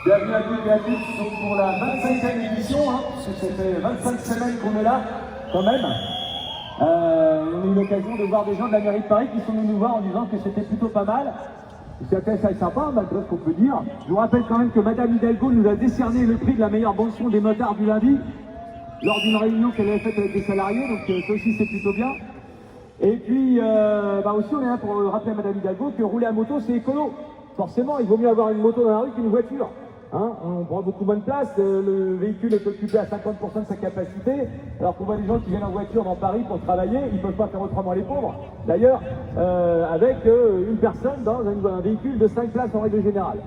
Bienvenue à toutes et à tous donc pour la 25e édition, parce que ça fait 25 semaines qu'on est là, quand même. On a eu l'occasion de voir des gens de la mairie de Paris qui sont venus nous voir en disant que c'était plutôt pas mal. C'était assez sympa, malgré ce qu'on peut dire. Je vous rappelle quand même que Madame Hidalgo nous a décerné le prix de la meilleure bande-son des motards du lundi, lors d'une réunion qu'elle avait faite avec des salariés, donc ça aussi c'est plutôt bien. Et puis, aussi on est là pour rappeler à Madame Hidalgo que rouler à moto c'est écolo. Forcément, il vaut mieux avoir une moto dans la rue qu'une voiture. On prend beaucoup moins de place, le véhicule est occupé à 50% de sa capacité, alors qu'on voit des gens qui viennent en voiture dans Paris pour travailler, ils ne peuvent pas faire autrement les pauvres. D'ailleurs, avec une personne dans un véhicule de 5 places en règle générale.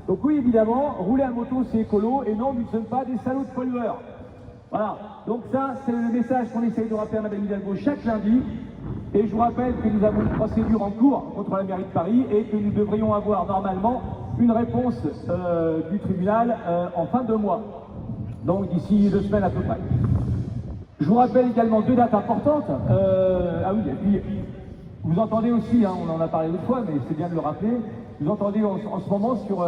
Donc oui, évidemment, rouler à moto c'est écolo, et non, nous ne sommes pas des salauds de pollueurs. Voilà, donc ça c'est le message qu'on essaye de rappeler à Madame Hidalgo chaque lundi. Et je vous rappelle que nous avons une procédure en cours contre la mairie de Paris et que nous devrions avoir normalement une réponse du tribunal en fin de mois, donc d'ici 2 semaines à peu près. Je vous rappelle également 2 dates importantes. Et puis vous entendez aussi, on en a parlé une fois, mais c'est bien de le rappeler, vous entendez en ce moment sur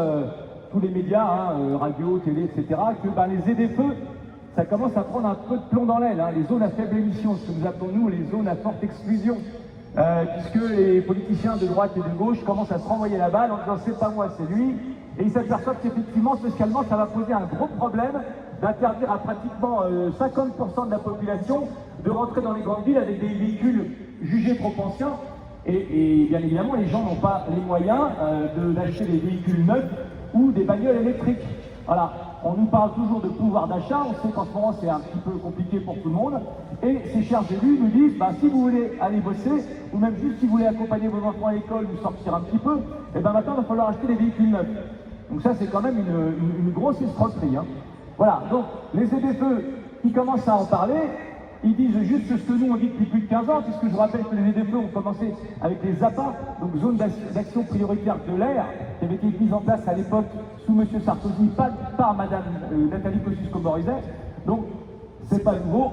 tous les médias, radio, télé, etc., que les ZFE, ça commence à prendre un peu de plomb dans l'aile, les zones à faible émission, ce que nous appelons nous les zones à forte exclusion, puisque les politiciens de droite et de gauche commencent à se renvoyer la balle en disant c'est pas moi, c'est lui, et ils s'aperçoivent qu'effectivement, socialement, ça va poser un gros problème d'interdire à pratiquement 50% de la population de rentrer dans les grandes villes avec des véhicules jugés trop anciens, et bien évidemment, les gens n'ont pas les moyens d'acheter des véhicules neufs ou des bagnoles électriques. Voilà. On nous parle toujours de pouvoir d'achat, on sait qu'en ce moment c'est un petit peu compliqué pour tout le monde, et ces chers élus nous disent, si vous voulez aller bosser, ou même juste si vous voulez accompagner vos enfants à l'école ou sortir un petit peu, et maintenant il va falloir acheter des véhicules neufs. Donc ça c'est quand même une grosse escroquerie. Voilà, donc les ZFE qui commencent à en parler, ils disent juste ce que nous on dit depuis plus de 15 ans, puisque je vous rappelle que les ZFE ont commencé avec les APA, donc zones d'action prioritaire de l'air, qui avaient été mises en place à l'époque sous M. Sarkozy, pas par Mme Nathalie Kosciusko-Morizet. Donc c'est pas nouveau,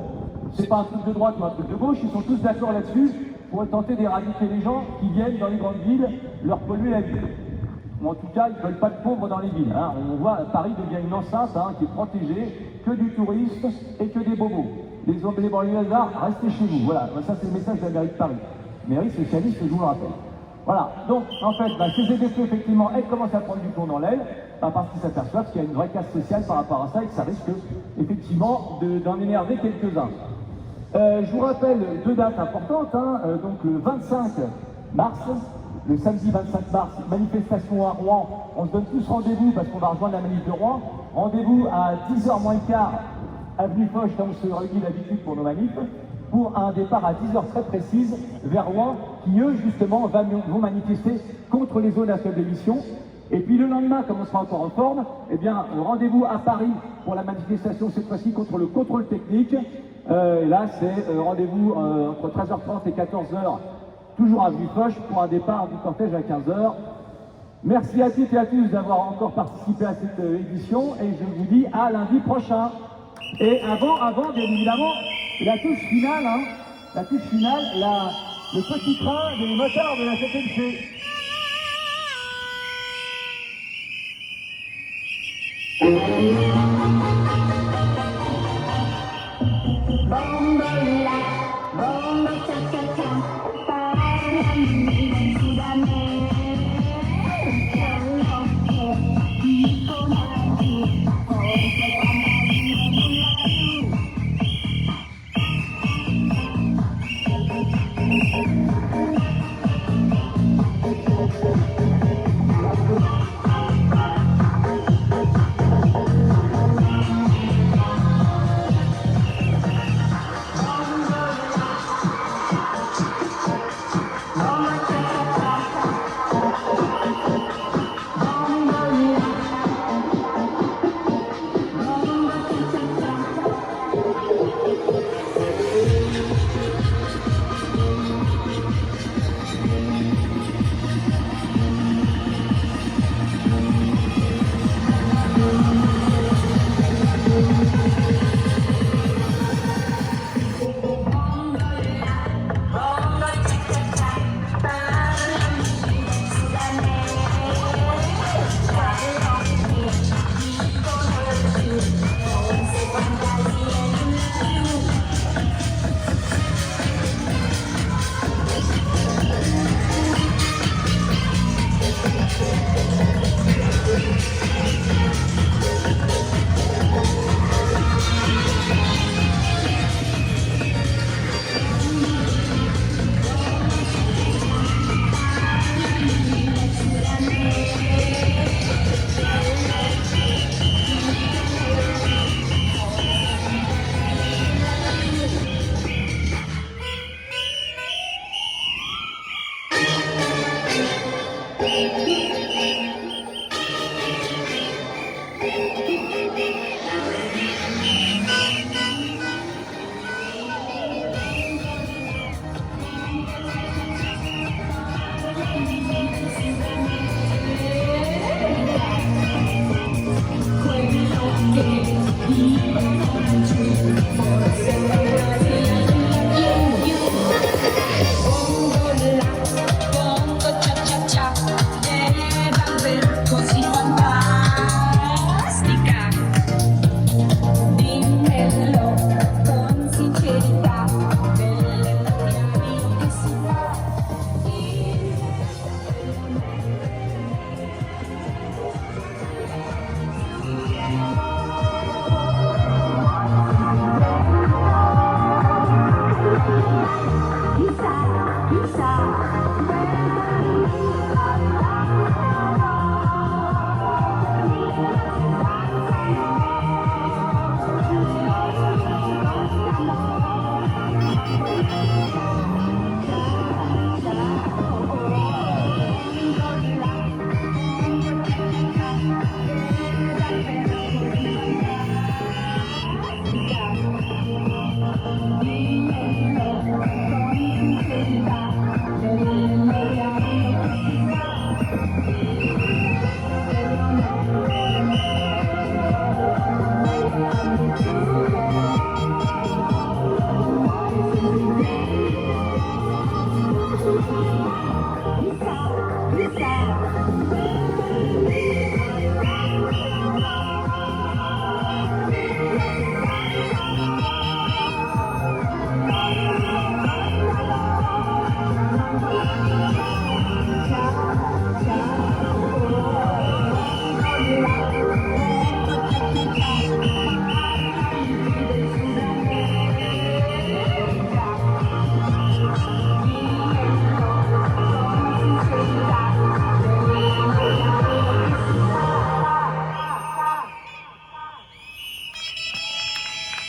c'est pas un truc de droite ou un truc de gauche, ils sont tous d'accord là-dessus pour tenter d'éradiquer les gens qui viennent dans les grandes villes leur polluer la ville. Ou en tout cas, ils ne veulent pas de pauvres dans les villes. On voit Paris devient une enceinte qui est protégée, que du tourisme et que des bobos. Les banlieusards, restez chez vous. Voilà, ça c'est le message de la mairie de Paris. Mairie socialiste, je vous le rappelle. Voilà, donc en fait, ces ZFE, effectivement, elles commencent à prendre du plomb dans l'aile, parce qu'ils s'aperçoivent qu'il y a une vraie casse sociale par rapport à ça et que ça risque effectivement d'en énerver quelques-uns. Je vous rappelle 2 dates importantes, donc le 25 mars, le samedi 25 mars, manifestation à Rouen. On se donne tous rendez-vous parce qu'on va rejoindre la manif de Rouen. Rendez-vous à 10h moins le quart, avenue Foch, là où on se réunit d'habitude pour nos manifs, pour un départ à 10h très précise vers Rouen, qui eux justement vont manifester contre les zones à faible émission. Et puis le lendemain, comme on sera encore en forme, rendez-vous à Paris pour la manifestation cette fois-ci contre le contrôle technique. Et là c'est rendez-vous entre 13h30 et 14h, toujours à avenue Foch, pour un départ du cortège à 15h. Merci à toutes et à tous d'avoir encore participé à cette édition et je vous dis à lundi prochain. Et avant, bien évidemment, la touche finale, le petit train des motards de la CTMC.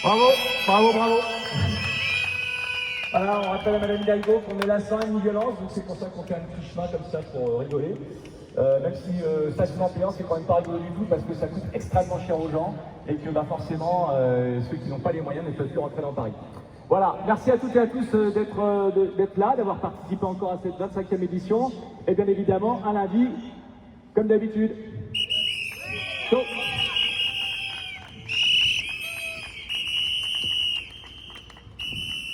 Bravo, bravo, bravo. Voilà, on rappelle à Madame Hidalgo qu'on est là sans haine ni violence, donc c'est pour ça qu'on fait un petit chemin comme ça pour rigoler. Même si stationnement payant, c'est quand même pas rigolo du tout parce que ça coûte extrêmement cher aux gens et que forcément ceux qui n'ont pas les moyens ne peuvent plus rentrer dans Paris. Voilà, merci à toutes et à tous d'être là, d'avoir participé encore à cette 25e édition et bien évidemment un lundi comme d'habitude. Ciao.